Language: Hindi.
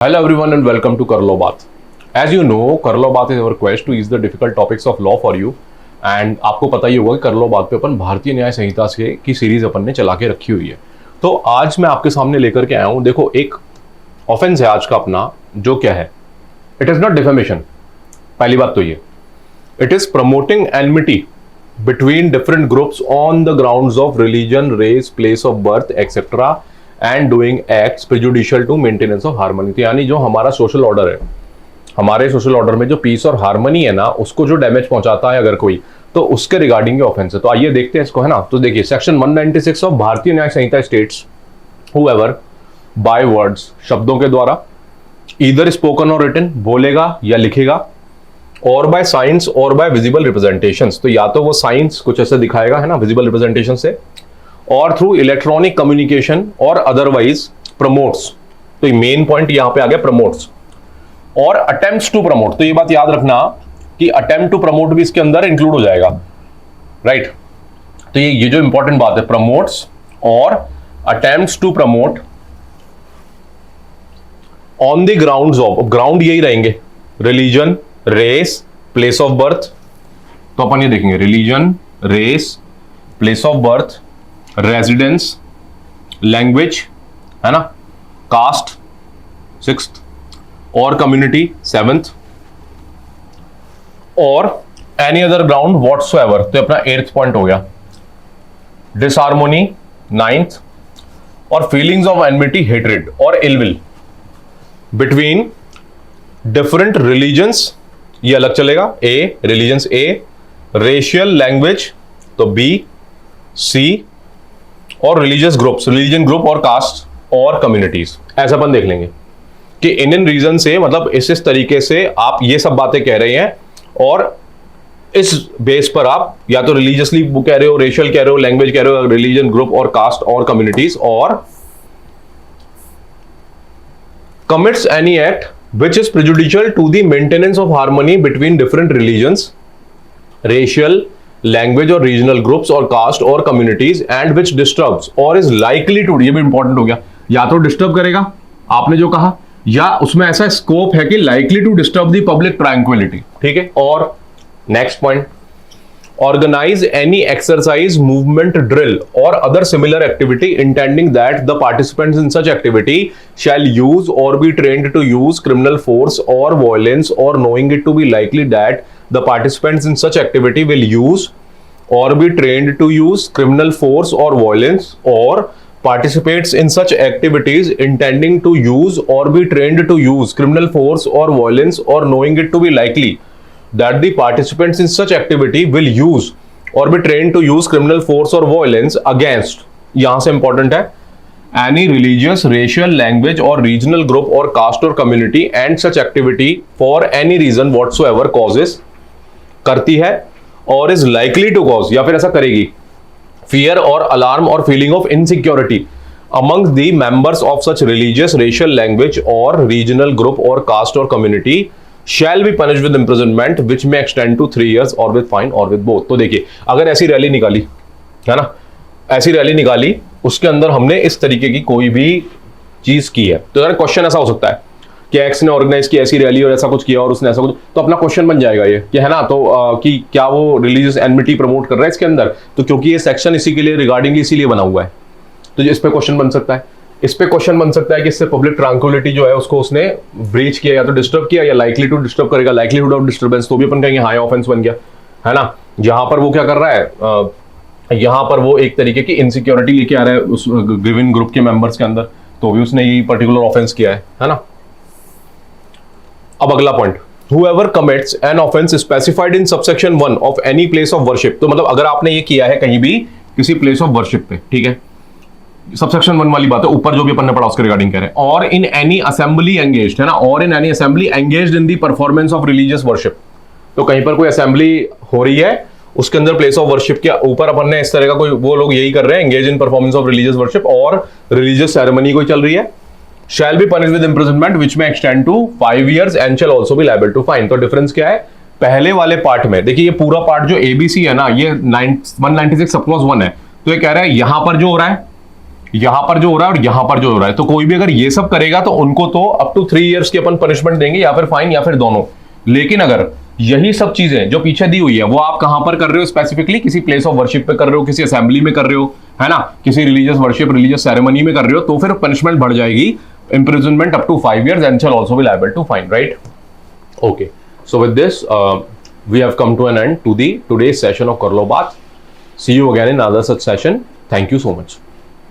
Hello everyone and welcome to Kar Lo Baat. As you know, Kar Lo Baat is our quest to ease the difficult topics of law for you. And आपको पता ही होगा कि कर लो बात पे अपन भारतीय न्याय संहिता से की सीरीज अपन ने चला के रखी हुई है। तो आज मैं आपके सामने लेकर के आया हूँ। देखो, एक ऑफेंस है आज का अपना, जो क्या है, इट इज नॉट डिफेमेशन। पहली बात तो ये, it is promoting enmity between different groups on the grounds of religion, race, place of birth etcetera and doing acts prejudicial to maintenance of harmony. यानी जो हमारा सोशल ऑर्डर है, हमारे सोशल ऑर्डर में जो पीस और हार्मनी है ना, उसको जो डैमेज पहुंचाता है अगर कोई, तो उसके रिगार्डिंग ये ऑफेंस है। तो आइए देखते हैं इसको, है ना। तो देखिए, सेक्शन 196 ऑफ भारतीय न्याय संहिता स्टेट्स हूएवर बाय वर्ड्स, शब्दों के द्वारा, ईदर स्पोकन और रिटन, बोलेगा या लिखेगा, और बाय साइंस और बाय विजिबल रिप्रेजेंटेशंस, तो या तो वो साइंस कुछ ऐसे दिखाएगा, है ना, विजिबल रिप्रेजेंटेशन से, और थ्रू इलेक्ट्रॉनिक कम्युनिकेशन और अदरवाइज प्रमोट्स। तो ये मेन पॉइंट यहां पे आ गया, प्रमोट्स और अटेम्प्ट्स टू प्रमोट। तो ये बात याद रखना कि अटेम्प्ट टू प्रमोट भी इसके अंदर इंक्लूड हो जाएगा, राइट। तो ये जो इंपॉर्टेंट बात है, प्रमोट्स और attempts to promote on the grounds of, ground यही रहेंगे, religion, race, place of birth. तो अपन ये देखेंगे, religion, race, place of birth, residence, language, है ना, कास्ट, सिक्स्थ, और कम्युनिटी, सेवेंथ, और एनी अदर ग्राउंड व्हाटसोएवर। तो अपना 8th पॉइंट हो गया। डिसहार्मोनी, 9th, और फीलिंग्स ऑफ एनमिटी, हेट्रेड और इलविल बिटवीन डिफरेंट रिलीजन्स, ये अलग चलेगा, A, religions A, racial, language, तो बी, सी, और रिलीजियस ग्रुप्स, रिलीजन ग्रुप और कास्ट और कम्युनिटीज। ऐसा अपन देख लेंगे कि इन रीजन से, मतलब इस तरीके से आप ये सब बातें कह रहे हैं, और इस बेस पर आप या तो रिलीजियसली कह रहे हो, रेशियल कह रहे हो, लैंग्वेज कह रहे हो, रिलीजन ग्रुप और कास्ट और कम्युनिटीज, और commits any act which is prejudicial to the maintenance of harmony between different religions, racial, language और regional groups और caste और communities, and which disturbs or is likely to, ये भी इंपॉर्टेंट हो गया, या तो डिस्टर्ब करेगा आपने जो कहा, या उसमें ऐसा स्कोप है कि likely to disturb the public tranquility, ठीक है। और next point, organize any exercise, movement, drill or other similar activity intending that the participants in such activity shall use or be trained to use criminal force or violence, or knowing it to be likely that the participants in such activity will use or be trained to use criminal force or violence, or participates in such activities intending to use or be trained to use criminal force or violence, or knowing it to be likely that the participants in such activity will use or be trained to use criminal force or violence against, यहां से इंपॉर्टेंट है, any religious, racial, language or regional group or caste or community, and such activity for any reason whatsoever causes, करती है, और is likely to cause, या फिर ऐसा करेगी, fear or alarm or feeling of insecurity among the members of such religious, racial, language or regional group or caste or community, shall be punished with imprisonment which may extend to 3 years or with fine or with both। तो देखिए, अगर ऐसी रैली निकाली, है ना, ऐसी रैली निकाली, उसके अंदर हमने इस तरीके की कोई भी चीज की है, तो यार क्वेश्चन ऐसा हो सकता है कि एक्स ने ऑर्गेनाइज की ऐसी रैली और ऐसा कुछ किया और उसने ऐसा कुछ, तो अपना क्वेश्चन बन जाएगा ये कि, है ना, तो कि क्या वो रिलीजियस एनमिटी प्रमोट कर रहा है इसके अंदर। तो क्योंकि ये सेक्शन इसी के लिए रिगार्डिंग इसीलिए बना हुआ है, तो इस पे क्वेश्चन बन सकता है। इस पे क्वेश्चन बन सकता है कि इससे पब्लिक ट्रांक्विलिटी जो है उसको उसने ब्रीच किया, या तो डिस्टर्ब किया, या लाइकली टू डिस्टर्ब करेगा, लाइकलीहुड ऑफ डिस्टर्बेंस, तो भी अपन कहेंगे हाँ, ऑफेंस बन गया, है ना। जहां पर वो क्या कर रहा है, यहां पर वो एक तरीके की इनसिक्योरिटी लेके आ रहा है उस गिवन ग्रुप के मेंबर्स के अंदर, तो भी उसने ये पर्टिकुलर ऑफेंस किया है ना। अब अगला point, whoever commits an offense specified in subsection 1 of any place of worship, तो मतलब अगर आपने ये किया है कहीं भी किसी प्लेस ऑफ वर्शिप पे, ठीक है, सबसेक्शन 1 वाली बात है, ऊपर जो भी अपन ने पढ़ा उसके रिगार्डिंग कह रहे हैं, और इन एनी असेंबली एंगेज्ड, है ना, और in any assembly engaged in the performance of religious worship. तो कहीं पर कोई असेंबली हो रही है, उसके अंदर प्लेस ऑफ वर्शिप के ऊपर अपन ने इस तरह का कोई, वो लोग यही कर रहे हैं, engage in performance of religious worship, और रिलीजियस सेरेमनी कोई चल रही है, shall be punished with imprisonment which may extend to 5 years and shall also be liable to fine। तो डिफरेंस क्या है, पहले वाले पार्ट में देखिए, ये पूरा पार्ट जो एबीसी है ना, ये 196 सब क्लॉज 1 है, तो ये कह रहा है यहां पर जो हो रहा है यहां पर जो हो रहा है और यहां पर जो हो रहा है, तो कोई भी अगर ये सब करेगा तो उनको तो अप टू 3 इयर्स की अपन पनिशमेंट देंगे, या फिर फाइन या फिर दोनों। लेकिन अगर यही सब चीजें जो पीछे दी हुई है वो आप कहां पर कर रहे हो, स्पेसिफिकली किसी प्लेस ऑफ वर्शिप पे कर रहे हो, किसी असेंबली में कर रहे हो, है ना, किसी रिलीजियस वर्शिप रिलीजियस सेरेमनी में कर रहे हो, तो फिर पनिशमेंट बढ़ जाएगी, imprisonment up to 5 years and shall also be liable to fine, right? Okay, so with this we have come to an end to the today's session of Karlo Baat. See you again in another such session. Thank you so much.